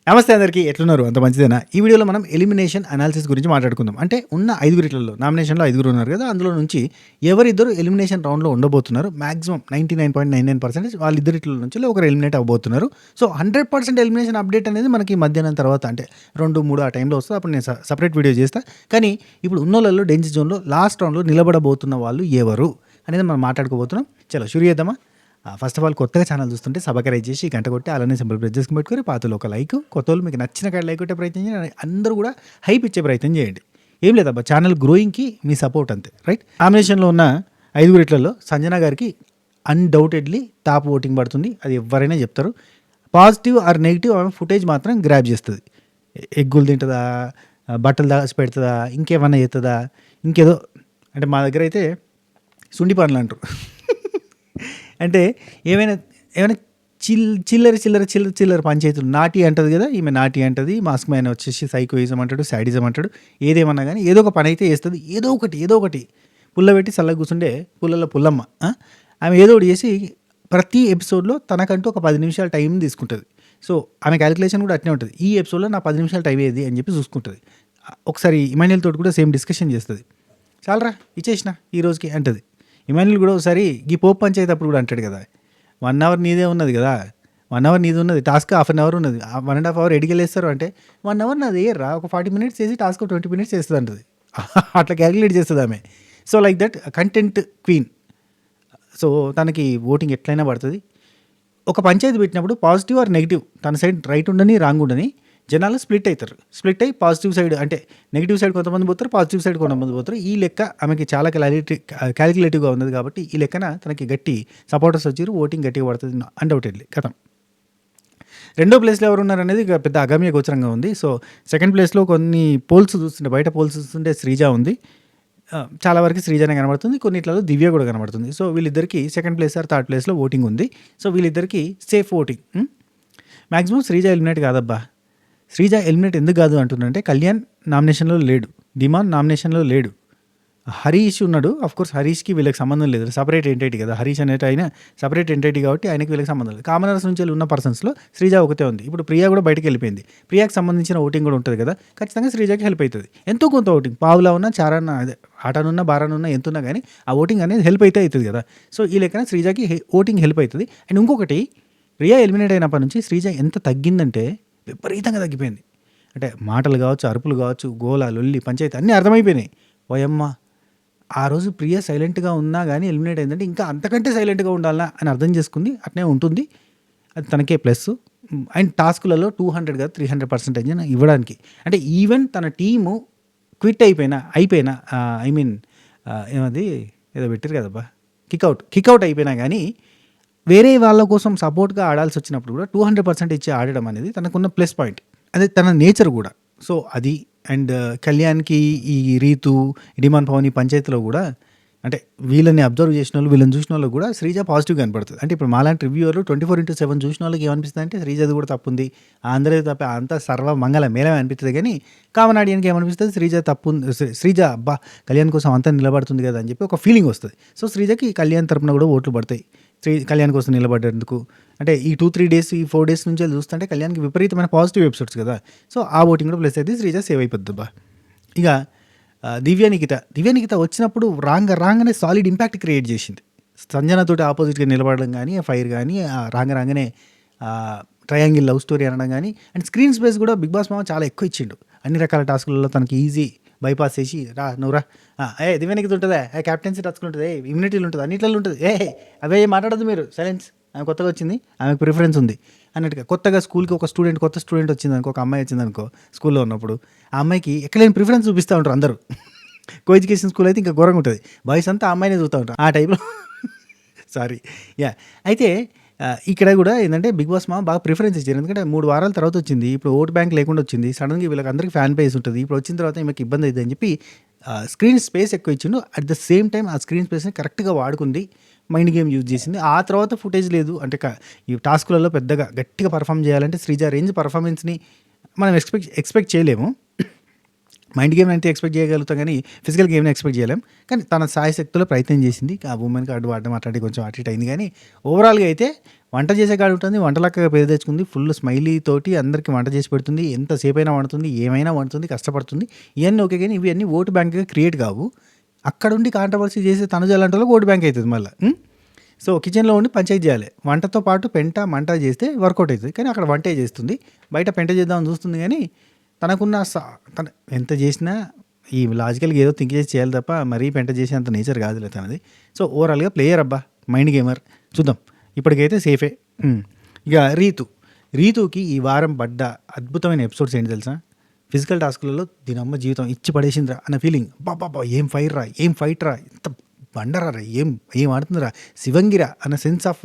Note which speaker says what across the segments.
Speaker 1: నమస్తే అందరికీ, ఎట్లున్నారు? అంత మంచిదేనా? ఈ వీడియోలో మనం ఎలిమినేషన్ అనాలిసిస్ గురించి మాట్లాడుకుందాం. అంటే ఉన్న ఐదుగురిట్లలో నామినేషన్‌లో ఐదుగురు ఉన్నారు కదా! అందులో నుంచి ఎవరిద్దరు ఎలిమినేషన్ రౌండ్‌లో ఉండబోతున్నారు. మాక్సిమం 99.99% వాళ్ళిద్దరిట్లో నుంచి ఒకరు ఎలిమినేట్ అవ్వబోతున్నారు. సో 100% ఎలిమినేషన్ అప్డేట్ అనేది మనకి మధ్యాహ్నం తర్వాత అంటే 2, 3 ఆ టైంలో వస్తది. అప్పుడు నేను సెపరేట్ వీడియో చేస్తా. కానీ ఇప్పుడు ఉన్నోళ్ళలో డేంజర్ జోన్‌లో లాస్ట్ రౌండ్‌లో నిలబడబోతున్న వాళ్ళు ఎవరు అనేది మనం మాట్లాడుకోబోతున్నాం. చలో షురు చేద్దామా? ఫస్ట్ ఆఫ్ ఆల్ కొత్తగా ఛానల్ చూస్తుంటే సబ్స్క్రైబ్ చేసి గంట కొట్టి అలానే సింబల్ ప్రెస్ చేసుకుని పెట్టుకొని పాతలో ఒక లైక్, కొత్తోళ్ళు మీకు నచ్చిన కాడ లైక్ కొట్టే ప్రయత్నం చేయండి. అందరూ కూడా హైప్ ఇచ్చే ప్రయత్నం చేయండి. ఏం లేదబ్బా, ఛానల్ గ్రోయింగ్కి మీ సపోర్ట్ అంతే, రైట్? నామినేషన్లో ఉన్న ఐదుగురిట్లలో సంజన గారికి అన్డౌటెడ్లీ టాప్ ఓటింగ్ పడుతుంది. అది ఎవరైనా చెప్తారు. పాజిటివ్ ఆర్ నెగిటివ్ ఆమె ఫుటేజ్ మాత్రం గ్రాప్ చేస్తుంది. ఎగ్గులు తింటుందా, బట్టలు దాచి పెడుతుందా, ఇంకేమన్నా చేస్తుందా, ఇంకేదో. అంటే మా దగ్గర అయితే సుండి పనులు అంటారు. అంటే ఏమైనా చిల్లర పంచాయతీలు నాటి అంటది కదా, ఈమె నాటి అంటది. మాస్క్ మ్యాన్ వచ్చేసి సైకోయిజం అంటాడు, సైడిజం అంటాడు. ఏదేమన్నా కానీ ఏదో ఒక పని అయితే చేస్తుంది. ఏదో ఒకటి పుల్ల పెట్టి చల్లగా కూర్చుండే పుల్లలో పుల్లమ్మ. ఆమె ఏదో ఒకటి చేసి ప్రతి ఎపిసోడ్లో తనకంటూ ఒక 10 నిమిషాల టైం తీసుకుంటుంది. సో ఆమె క్యాలిక్యులేషన్ కూడా అట్నే ఉంటుంది. ఈ ఎపిసోడ్లో నా 10 నిమిషాల టైం ఏది అని చెప్పి చూసుకుంటుంది. ఒకసారి ఇమాన్యుయల్ తోటి కూడా సేమ్ డిస్కషన్ చేస్తుంది. చాలరా ఇచ్చేసిన ఈ రోజుకి అంటది. ఇమాన్యుల్ కూడా ఒకసారి ఈ పోప్ పంచాయతీ అప్పుడు కూడా అంటాడు కదా, 1 అవర్ నీదే ఉన్నది కదా, 1 అవర్ నీది ఉన్నది, టాస్క్ హాఫ్ అన్ అవర్ ఉన్నది, 1.5 అవర్ ఎడికెళ్ళేస్తారు అంటే 1 అవర్ నాది ఏర్రా, ఒక 40 మినిట్స్ చేసి టాస్క్ 20 మినిట్స్ చేస్తుంది అంటది. అట్లా క్యాలిక్యులేట్ చేస్తుంది ఆమె. So like that content queen. So తనకి ఓటింగ్ ఎట్లయినా పడుతుంది. ఒక పంచాయతీ పెట్టినప్పుడు పాజిటివ్ ఆర్ నెగిటివ్ తన సైడ్ రైట్ ఉండని రాంగ్ ఉండని జనాలు స్ప్లిట్ అవుతారు. స్ప్లిట్ అయ్యి పాజిటివ్ సైడ్ అంటే నెగిటివ్ సైడ్ కొంతమంది పోతారు, పాజిటివ్ సైడ్ కొంతమంది పోతారు. ఈ లెక్క ఆమెకి చాలా క్యాలిక్యులేటివ్గా ఉన్నది కాబట్టి ఈ లెక్కన తనకి గట్టి సపోర్టర్స్ వచ్చారు. ఓటింగ్ గట్టిగా పడుతుంది అన్డౌటెడ్లీ. కథం. రెండో ప్లేస్లో ఎవరు ఉన్నారనేది ఇక పెద్ద అగమ్య గోచరంగా ఉంది. సో సెకండ్ ప్లేస్లో కొన్ని పోల్స్ చూస్తుంటే, బయట పోల్స్ చూస్తుంటే శ్రీజ ఉంది. చాలా వరకు శ్రీజనే కనబడుతుంది, కొన్నిట్లలో దివ్య కూడా కనబడుతుంది. సో వీళ్ళిద్దరికి సెకండ్ ప్లేస్ ఆర్ థర్డ్ ప్లేస్లో ఓటింగ్ ఉంది. సో వీళ్ళిద్దరికి safe voting. Maximum Sreeja eliminate కాదబ్బా. శ్రీజ ఎలిమినేట్ ఎందుకు కాదు అంటున్నంటే, కళ్యాణ్ నామినేషన్లో లేడు, దిమాన్ నామినేషన్లో లేడు, హరీష్ ఉన్నాడు. అఫ్కోర్స్ హరీష్కి వీళ్ళకి సంబంధం లేదు, సపరేట్ ఎంటైటీ కదా. హరీష్ అనేటి ఆయన సపరేట్ ఎంటైటీ కాబట్టి ఆయనకి వీళ్ళకి సంబంధం లేదు. కామనర్స్ నుంచి ఉన్న పర్సన్స్లో శ్రీజ ఒకతే ఉంది. ఇప్పుడు ప్రియా కూడా బయటకు వెళ్ళిపోయింది. ప్రియాకి సంబంధించిన ఓటింగ్ కూడా ఉంటుంది కదా, ఖచ్చితంగా శ్రీజకి హెల్ప్ అవుతుంది. ఎంతో కొంత ఓటింగ్, పావులా ఉన్నా చారాన్న, అదే ఆటనున్నా బారానున్నా ఎంతున్నా కానీ ఆ ఓటింగ్ అనేది హెల్ప్ అయితే అవుతుంది కదా. సో ఈ లెక్కన శ్రీజకి ఓటింగ్ హెల్ప్ అవుతుంది. అండ్ ఇంకొకటి, ప్రియా ఎలిమినేట్ అయినప్పటి నుంచి శ్రీజ ఎంత తగ్గిందంటే విపరీతంగా తగ్గిపోయింది. అంటే మాటలు కావచ్చు, అరుపులు కావచ్చు, గోల లొల్లి పంచాయతీ అన్నీ అర్థమైపోయినాయి. ఓయమ్మ, ఆ రోజు ప్రియ సైలెంట్గా ఉన్నా కానీ ఎలిమినేట్ అయిందంటే ఇంకా అంతకంటే సైలెంట్గా ఉండాలా అని అర్థం చేసుకుంది. అట్నే ఉంటుంది, అది తనకే ప్లస్. అండ్ టాస్కులలో 200 కాదు 300% ఇవ్వడానికి. అంటే ఈవెన్ తన టీము క్విట్ అయిపోయినా ఐ మీన్ ఏమది ఏదో పెట్టారు కదబ్బా, కిక్అవుట్ అయిపోయినా కానీ వేరే వాళ్ళ కోసం సపోర్ట్గా ఆడాల్సి వచ్చినప్పుడు కూడా 200% ఇచ్చి ఆడడం అనేది తనకున్న ప్లస్ పాయింట్, అదే తన నేచర్ కూడా. సో అది. అండ్ కళ్యాణ్కి ఈ రీతు, డిమాన్ పవన్ ఈ పంచాయతీలో కూడా అంటే వీళ్ళని అబ్జర్వ్ చేసిన వాళ్ళు, వీళ్ళని చూసిన వాళ్ళు కూడా శ్రీజ పాజిటివ్గా కనపడుతుంది. అంటే ఇప్పుడు మాలాంటి రివ్యూవర్లు 24/7 చూసిన వాళ్ళకి ఏమనిపిస్తుంది అంటే శ్రీజది కూడా తప్పు ఉంది, అందరిది తప్ప అంతా సర్వ మంగళ మేళమే అనిపిస్తుంది. కానీ కామన్ ఆడియన్కి ఏమనిపిస్తుంది, శ్రీజ తప్పు ఉంది, శ్రీజ అబ్బా కళ్యాణ్ కోసం అంతా నిలబడుతుంది కదా అని చెప్పి ఒక ఫీలింగ్ వస్తుంది. సో శ్రీజకి కళ్యాణ్ తరపున కూడా ఓట్లు పడతాయి. కళ్యాణ్ కోసం నిలబడేందుకు. అంటే ఈ 2-3 డేస్, ఈ 4 డేస్ నుంచి చూస్తుంటే కళ్యాణ్కి విపరీతమైన పాజిటివ్ ఎపిసోడ్స్ కదా. సో ఆ ఓటింగ్ కూడా ప్లస్ అయితే శ్రీజ సేవ్ అయిపోద్ది బా. ఇక దివ్య నిఖిత వచ్చినప్పుడు రాగానే సాలిడ్ ఇంపాక్ట్ క్రియేట్ చేసింది. సంజనతోటి ఆపోజిట్గా నిలబడడం కానీ, ఫైర్ కానీ, రాగానే ట్రయాంగిల్ లవ్ స్టోరీ అనడం కానీ, అండ్ స్క్రీన్ స్పేస్ కూడా బిగ్ బాస్ మామ చాలా ఎక్కువ ఇచ్చిండు. అన్ని రకాల టాస్కులలో తనకి ఈజీ బైపాస్ చేసి నువ్వురా దివ్య నిఖిత ఉంటుందా, క్యాప్టెన్సీ టచ్లు ఉంటుంది, ఇమ్యూనిటీలు ఉంటుంది, అన్నిట్లలో ఉంటుంది, అవే మాట్లాడద్దు మీరు, సైలెన్స్, ఆమె కొత్తగా వచ్చింది, ఆమెకు ప్రిఫరెన్స్ ఉంది అన్నట్టుగా. కొత్తగా స్కూల్కి కొత్త స్టూడెంట్ వచ్చిందనుకో, ఒక అమ్మాయి వచ్చిందనుకో స్కూల్లో ఉన్నప్పుడు, ఆ అమ్మాయికి ఎక్కడైనా ప్రిఫరెన్స్ చూపిస్తూ ఉంటారు అందరూ. కో ఎడ్యుకేషన్ స్కూల్ అయితే ఇంకా ఘోరంగా ఉంటుంది, బాయ్స్ అంతా ఆ అమ్మాయినే చూస్తూ ఉంటారు ఆ టైప్లో. సారీ. అయితే ఇక్కడ కూడా ఏంటంటే బిగ్ బాస్ మా బాగా ప్రిఫరెన్స్ ఇచ్చారు. ఎందుకంటే 3 వారాల తర్వాత వచ్చింది, ఇప్పుడు ఓట్ బ్యాంక్ లేకుండా వచ్చింది, సడన్గా వీళ్ళకి అందరికీ ఫ్యాన్ బేస్ ఉంటుంది, ఇప్పుడు వచ్చిన తర్వాత ఈమెకి ఇబ్బంది అవుతుంది అని చెప్పి స్క్రీన్ స్పేస్ ఎక్కువ ఇచ్చిండు. అట్ ద సేమ్ టైం ఆ స్క్రీన్ స్పేస్ని కరెక్ట్గా వాడుకుంది, మైండ్ గేమ్ యూజ్ చేసింది. ఆ తర్వాత ఫుటేజ్ లేదు అంటే ఈ టాస్కులలో పెద్దగా గట్టిగా పర్ఫామ్ చేయాలంటే శ్రీజ రేంజ్ పర్ఫార్మెన్స్ని మనం ఎక్స్పెక్ట్ చేయలేము. మైండ్ గేమ్ అయితే ఎక్స్పెక్ట్ చేయగలుగుతాం కానీ ఫిజికల్ గేమ్ని ఎక్స్పెక్ట్ చేయలేం. కానీ తన సాయశక్తిలో ప్రయత్నం చేసింది. ఆ ఉమెన్ కార్డు వాడడం అట్లాంటి కొంచెం అటు ఇటు అయింది. కానీ ఓవరాల్గా అయితే వంట చేసే కాడ ఉంటుంది, వంటలక్కగా పేరు తెచ్చుకుంది, ఫుల్ స్మైలీ తోటి అందరికీ వంట చేసి పెడుతుంది, ఎంతసేపు అయినా వండుతుంది, ఏమైనా వండుతుంది, కష్టపడుతుంది. ఇవన్నీ ఓకే, కానీ ఇవన్నీ ఓటు బ్యాంక్గా క్రియేట్ కావు. అక్కడుండి కాంట్రవర్సీ చేసే తనుజ లాంటి వాళ్ళకి ఓటు బ్యాంక్ అవుతుంది మళ్ళీ. సో కిచెన్లో ఉండి పంచాయతీ చేయాలి. వంటతో పాటు పెంట మంట చేస్తే వర్కౌట్ అవుతుంది. కానీ అక్కడ వంటే చేస్తుంది, బయట పెంట చేద్దామని చూస్తుంది. కానీ తనకున్న తన ఎంత చేసినా ఈ లాజికల్గా ఏదో థింక్ చేసి చేయాలి తప్ప మరీ పెంట చేసేంత నేచర్ కాదులే తనది. సో ఓవరాల్గా ప్లేయర్ అబ్బా, మైండ్ గేమర్. చూద్దాం, ఇప్పటికైతే సేఫే. ఇక రీతుకి ఈ వారం పడ్డ అద్భుతమైన ఎపిసోడ్స్ ఏంటి తెలుసా? ఫిజికల్ టాస్క్లలో దీనమ్మ జీవితం ఇచ్చి పడేసిందిరా అన్న ఫీలింగ్. బాబా ఏం ఫైట్ రా, ఇంత బండరా, ఏం ఆడుతుందిరా, శివంగిరా అన్న సెన్స్ ఆఫ్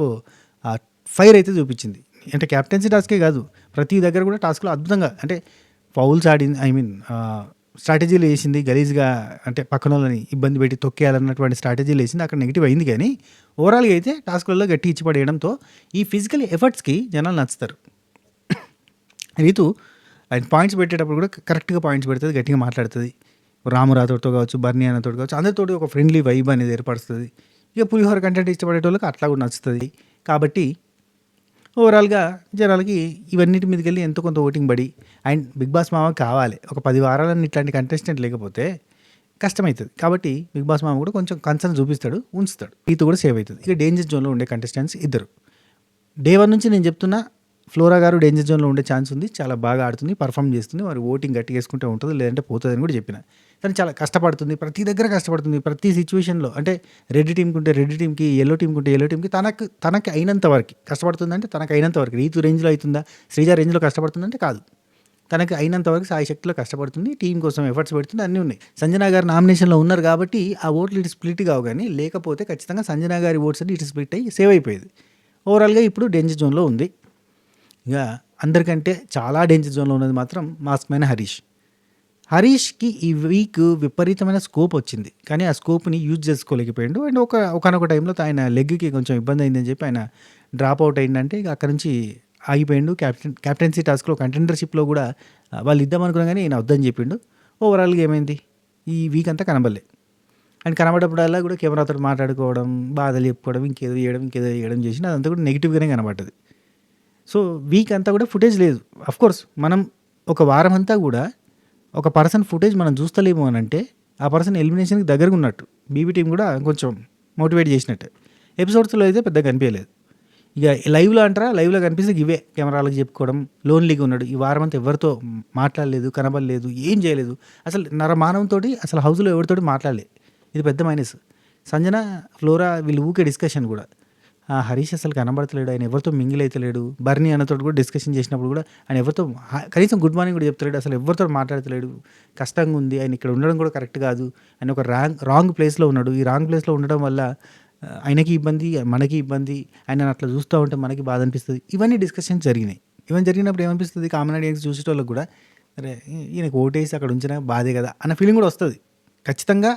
Speaker 1: ఫైర్ అయితే చూపించింది. అంటే క్యాప్టెన్సీ టాస్కే కాదు, ప్రతి దగ్గర కూడా టాస్క్లో అద్భుతంగా, అంటే ఫౌల్స్ ఆడింది, స్ట్రాటజీలు వేసింది గలీజ్గా, అంటే పక్కన వాళ్ళని ఇబ్బంది పెట్టి తొక్కేయాలన్నటువంటి స్ట్రాటజీలు వేసింది. అక్కడ నెగిటివ్ అయింది. కానీ ఓవరాల్గా అయితే టాస్క్లలో గట్టి ఇచ్చి పడేయడంతో ఈ ఫిజికల్ ఎఫర్ట్స్కి జనాలు నచ్చుతారు. రీతు ఆయన పాయింట్స్ పెట్టేటప్పుడు కూడా కరెక్ట్గా పాయింట్స్ పెడుతుంది, గట్టిగా మాట్లాడుతుంది. రామురాతోడితో కావచ్చు, బర్నీ అన్నతోటి కావచ్చు, అందరితోటి ఒక ఫ్రెండ్లీ వైబ్ అనేది ఏర్పడుతుంది. ఇక పులిహోర కంటెంట్ ఇష్టపడేటోళ్ళకి అట్లా కూడా నచ్చుతుంది. కాబట్టి ఓవరాల్గా జనాలకి ఇవన్నిటి మీదకి వెళ్ళి ఎంతో కొంత ఓటింగ్ పడి, అండ్ బిగ్ బాస్ మామ కావాలి, ఒక 10 వారాలని ఇట్లాంటి కంటెస్టెంట్ లేకపోతే కష్టమవుతుంది. కాబట్టి బిగ్ బాస్ మామ కూడా కొంచెం కన్సర్న్ చూపిస్తాడు, ఉంచుతాడు. రీతు కూడా సేవ్ అవుతుంది. ఇక డేంజర్ జోన్లో ఉండే కంటెస్టెంట్స్ ఇద్దరు. డే 1 నుంచి నేను చెప్తున్నా, ఫ్లోరా గారు డేంజర్ జోన్లో ఉండే ఛాన్స్ ఉంది, చాలా బాగా ఆడుతుంది, పర్ఫామ్ చేస్తుంది, మరి ఓటింగ్ గట్టి వేసుకుంటే ఉంటుంది, లేదంటే పోతుంది అని కూడా చెప్పిన. తను చాలా కష్టపడుతుంది, ప్రతి దగ్గర కష్టపడుతుంది, ప్రతి సిచ్యువేషన్లో. అంటే రెడ్ టీంకి ఉంటే రెడ్ టీంకి, ఎల్లో టీంకి ఉంటే ఎల్లో టీంకి, తనకి అయినంత వరకు కష్టపడుతుంది. అంటే తనకు అయినంత వరకు. రీతు రేంజ్లో అవుతుందా, శ్రీజ రేంజ్లో కష్టపడుతుందంటే కాదు, తనకి అయినంత వరకు సాయశక్తిలో కష్టపడుతుంది, టీం కోసం ఎఫర్ట్స్ పెడుతుంది, అన్నీ ఉన్నాయి. సంజన గారు నామినేషన్లో ఉన్నారు కాబట్టి ఆ ఓట్లు ఇటు స్ప్లిట్ కావు. కానీ లేకపోతే ఖచ్చితంగా సంజన గారి ఓట్స్ అంటే ఇటు స్ప్లిట్ అయ్యి సేవ్ అయిపోయేది. ఓవరాల్గా ఇప్పుడు డేంజర్ జోన్లో ఉంది. ఇక అందరికంటే చాలా డేంజర్ జోన్లో ఉన్నది మాత్రం మాస్క్ మ్యాన్ హరీష్కి ఈ వీక్ విపరీతమైన స్కోప్ వచ్చింది, కానీ ఆ స్కోప్ని యూజ్ చేసుకోలేకపోయాడు. అండ్ ఒకనొక టైంలో ఆయన లెగ్కి కొంచెం ఇబ్బంది అయిందని చెప్పి ఆయన డ్రాప్ అవుట్ అయిందంటే ఇక అక్కడ నుంచి ఆగిపోయిండు. క్యాప్టెన్సీ టాస్క్లో కంటెండర్షిప్లో కూడా వాళ్ళు ఇద్దామనుకున్నా కానీ ఈయన వద్దని చెప్పిండు. ఓవరాల్గా ఏమైంది, ఈ వీక్ అంతా కనబడలే. అండ్ కనబడప్పుడల్లా కూడా కెమెరాతో మాట్లాడుకోవడం, బాధలు చెప్పుకోవడం, ఇంకేదో చేయడం చేసిన అదంతా కూడా నెగిటివ్గానే కనబడ్డది. సో వీక్ అంతా కూడా ఫుటేజ్ లేదు. అఫ్కోర్స్ మనం ఒక వారం అంతా కూడా ఒక పర్సన్ ఫుటేజ్ మనం చూస్తలేము అని అంటే ఆ పర్సన్ ఎలిమినేషన్కి దగ్గరగా ఉన్నట్టు. బీబీ టీం కూడా కొంచెం మోటివేట్ చేసినట్టు. ఎపిసోడ్స్లో అయితే పెద్దగా కనిపించలేదు. ఇక లైవ్లో అంటారా, లైవ్లో కనిపిస్తే ఇవే కెమెరాలకు చెప్పుకోవడం, లోన్లీగా ఉన్నాడు. ఈ వారం అంతా ఎవరితో మాట్లాడలేదు, కనబడలేదు, ఏం చేయలేదు. అసలు నరమానవంతో అసలు హౌస్లో ఎవరితోటి మాట్లాడలేదు. ఇది పెద్ద మైనస్. సంజన, ఫ్లోరా వీళ్ళు ఊకే డిస్కషన్ కూడా. హరీష్ అసలు కనబడతలేడు, ఆయన ఎవరితో మింగిల్ అవుతలేడు. బర్నీ అన్నతో కూడా డిస్కషన్ చేసినప్పుడు కూడా ఆయన ఎవరితో కనీసం గుడ్ మార్నింగ్ కూడా చెప్తలేడు, అసలు ఎవరితో మాట్లాడతలేడు. కష్టంగా ఉంది, ఆయన ఇక్కడ ఉండడం కూడా కరెక్ట్ కాదు. ఆయన ఒక రాంగ్ ప్లేస్లో ఉన్నాడు. ఈ రాంగ్ ప్లేస్లో ఉండడం వల్ల ఆయనకి ఇబ్బంది, మనకి ఇబ్బంది. ఆయన అట్లా చూస్తూ ఉంటే మనకి బాధ అనిపిస్తుంది. ఇవన్నీ డిస్కషన్స్ జరిగినాయి. ఇవన్నీ జరిగినప్పుడు ఏమనిపిస్తుంది, కామన్ ఆడియన్స్ చూసేటోళ్ళకి కూడా, అరే ఈయనకు ఓటేసి అక్కడ ఉంచినా బాధే కదా అన్న ఫీలింగ్ కూడా వస్తుంది. ఖచ్చితంగా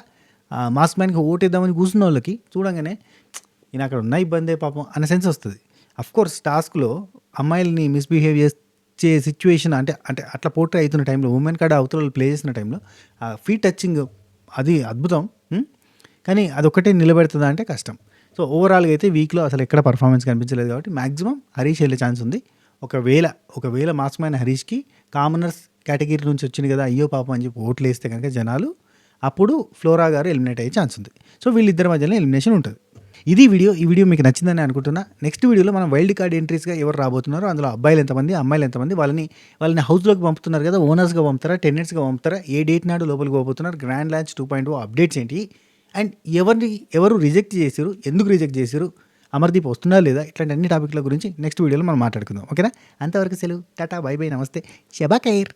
Speaker 1: మాస్క్ మ్యాన్కి ఓటేద్దామని కూర్చున్న వాళ్ళకి చూడంగానే ఈయన అక్కడ ఉన్న ఇబ్బందే పాపం అన్న సెన్స్ వస్తుంది. అఫ్కోర్స్ టాస్క్లో అమ్మాయిలని మిస్బిహేవ్ చేసే సిచ్యువేషన్ అంటే అట్లా పోర్ట్రే అవుతున్న టైంలో, ఉమెన్ కాడ అవతల ప్లే చేసిన టైంలో ఆ ఫీట్ టచింగ్ అది అద్భుతం. కానీ అదొక్కటే నిలబెడుతుందా అంటే కష్టం. సో ఓవరాల్గా అయితే వీక్లో అసలు ఎక్కడ పర్ఫార్మెన్స్ కనిపించలేదు. కాబట్టి మ్యాక్సిమం హరీష్ వెళ్ళే ఛాన్స్ ఉంది. ఒకవేళ మాస్క్ మ్యాన్ హరీష్కి కామనర్స్ కేటగిరీ నుంచి వచ్చింది కదా, అయ్యో పాపం అని చెప్పి ఓట్లు వేస్తే కనుక జనాలు, అప్పుడు ఫ్లోరా గారు ఎలిమినేట్ అయ్యే ఛాన్స్ ఉంది. సో వీళ్ళిద్దరి మధ్యలో ఎలిమినేషన్ ఉంటుంది. ఇది వీడియో. ఈ వీడియో మీకు నచ్చిందని అనుకుంటున్నా. నెక్స్ట్ వీడియోలో మనం వైల్డ్ కార్డ్ ఎంట్రీస్గా ఎవరు రాబోతున్నారో, అందులో అబ్బాయిలు ఎంతమంది, అమ్మాయిలు ఎంతమంది, వాళ్ళని హౌస్లోకి పంపుతున్నారు కదా, ఓనర్స్గా పంపుతారా, టెనెంట్స్గా పంపుతారా, ఏ డేట్ నాడు లోపలికి పోతున్నారు, గ్రాండ్ లాంచ్ 2.0 అప్డేట్స్ ఏంటి, అండ్ ఎవరు రిజెక్ట్ చేశారు, ఎందుకు రిజెక్ట్ చేశారు, అమర్దీప్ వస్తున్నా లేదా, ఇట్లాంటి అన్ని టాపిక్ల గురించి నెక్స్ట్ వీడియోలో మనం మాట్లాడుకుందాం. ఓకేనా? అంతవరకు సెలవు. టాటా, బై బై, నమస్తే, శబా ఖైర్.